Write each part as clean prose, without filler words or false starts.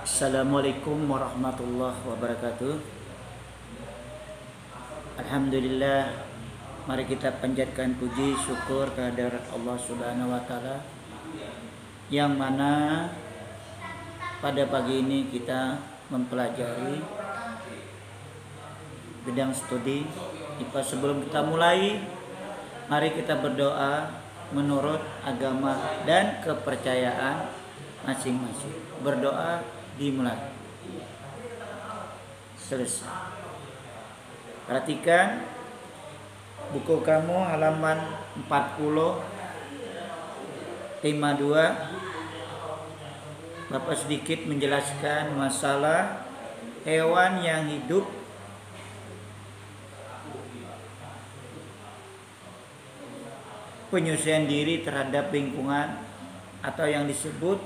Assalamualaikum warahmatullahi wabarakatuh. Alhamdulillah, mari kita panjatkan puji syukur kehadirat Allah Subhanahu wa taala yang mana pada pagi ini kita mempelajari bidang studi IPA. Sebelum kita mulai, mari kita berdoa menurut agama dan kepercayaan masing-masing. Berdoa dimulai. Selesai. Perhatikan buku kamu halaman 40 tema 2. Bapak sedikit menjelaskan masalah hewan yang hidup penyesuaian diri terhadap lingkungan atau yang disebut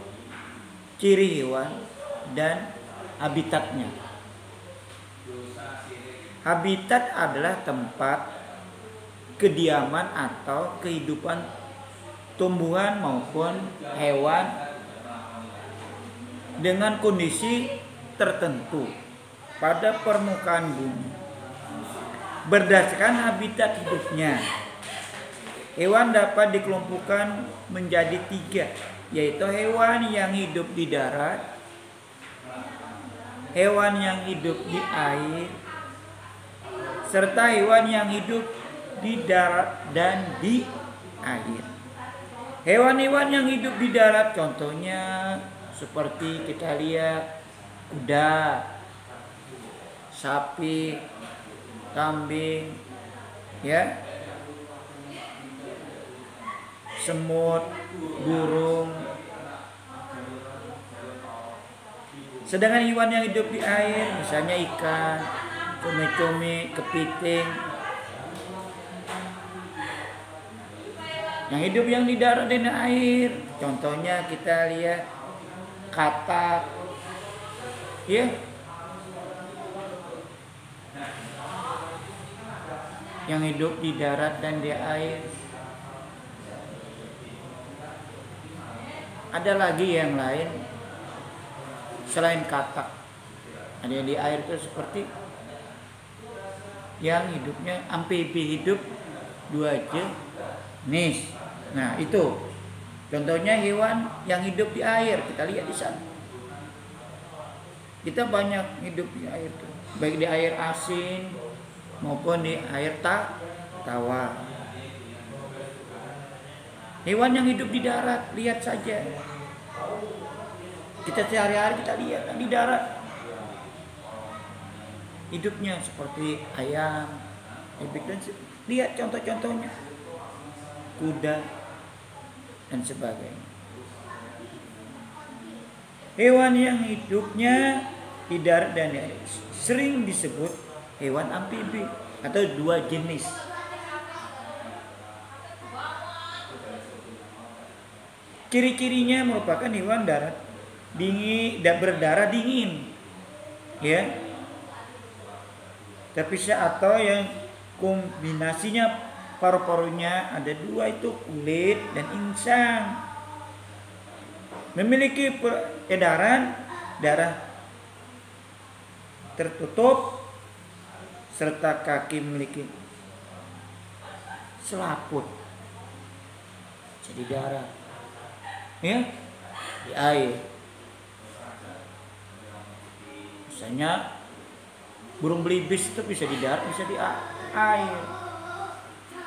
ciri hewan dan habitatnya. Habitat adalah tempat kediaman atau kehidupan tumbuhan maupun hewan dengan kondisi tertentu pada permukaan bumi. Berdasarkan habitat hidupnya, hewan dapat dikelompokkan menjadi 3, yaitu hewan yang hidup di darat, hewan yang hidup di air, serta hewan yang hidup di darat dan di air. Hewan-hewan yang hidup di darat contohnya seperti kita lihat kuda, sapi, kambing, ya, semut, burung. Sedangkan hewan yang hidup di air misalnya ikan, cumi-cumi, kepiting. Yang hidup yang di darat dan air contohnya kita lihat katak, ya, yang hidup di darat dan di air. Ada lagi yang lain selain katak. Ada yang di air itu seperti yang hidupnya amfibi, hidup 2 jenis. Nah, itu contohnya hewan yang hidup di air. Kita lihat di sana. Kita banyak hidup di air tuh, baik di air asin maupun di air tawar. Hewan yang hidup di darat, lihat saja. Kita sehari-hari kita lihat di darat. Hidupnya seperti ayam, bebek, dan lihat contoh-contohnya. Kuda dan sebagainya. Hewan yang hidupnya di darat dan di air sering disebut hewan amfibi atau 2 jenis. Ciri-cirinya merupakan hewan darat dingin dan berdarah dingin, ya. Tapi atau yang kombinasinya paru-parunya ada 2, itu kulit dan insang. Memiliki peredaran darah tertutup serta kaki memiliki selaput. Jadi darah, ya, di air. Misalnya burung belibis itu bisa di darat, bisa di air,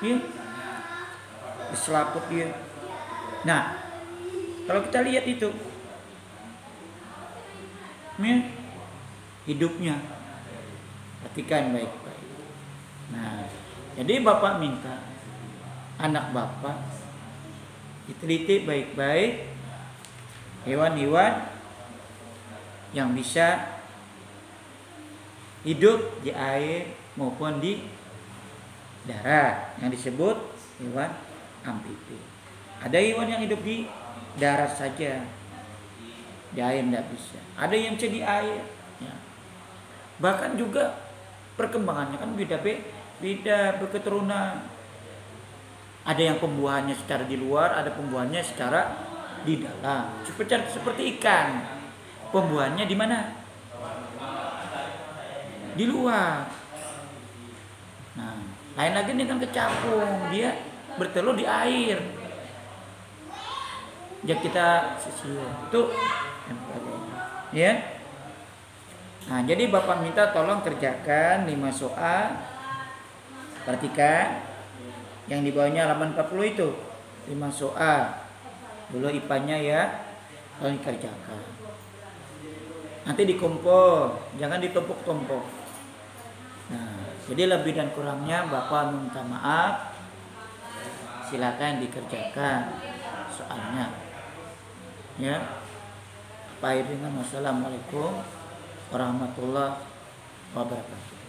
ya, di selaput dia. Nah, kalau kita lihat itu, ya, hidupnya, perhatikan baik-baik. Nah, jadi Bapak minta anak Bapak diteliti baik-baik hewan-hewan yang bisa hidup di air maupun di darat, yang disebut hewan amfibi. Ada hewan yang hidup di darat saja, di air tidak bisa. Ada yang bisa di air, ya. Bahkan juga perkembangannya kan beda berketurunan. Ada yang pembuahannya secara di luar, ada pembuahannya secara di dalam. Seperti ikan. pembuahannya di mana? Di luar. Nah, lain lagi dengan kecapung, dia bertelur di air. Ya kita sisir itu ya. Nah, jadi Bapak minta tolong kerjakan 5 soal. Perhatikan yang di bawahnya halaman 40 itu 5 soal. Dulu IPA-nya ya, tolong dikerjakan. Nanti dikumpul, jangan ditumpuk-tumpuk. Nah, jadi lebih dan kurangnya Bapak minta maaf. Silakan dikerjakan soalnya. Ya. Pak Wassalamualaikum warahmatullahi wabarakatuh.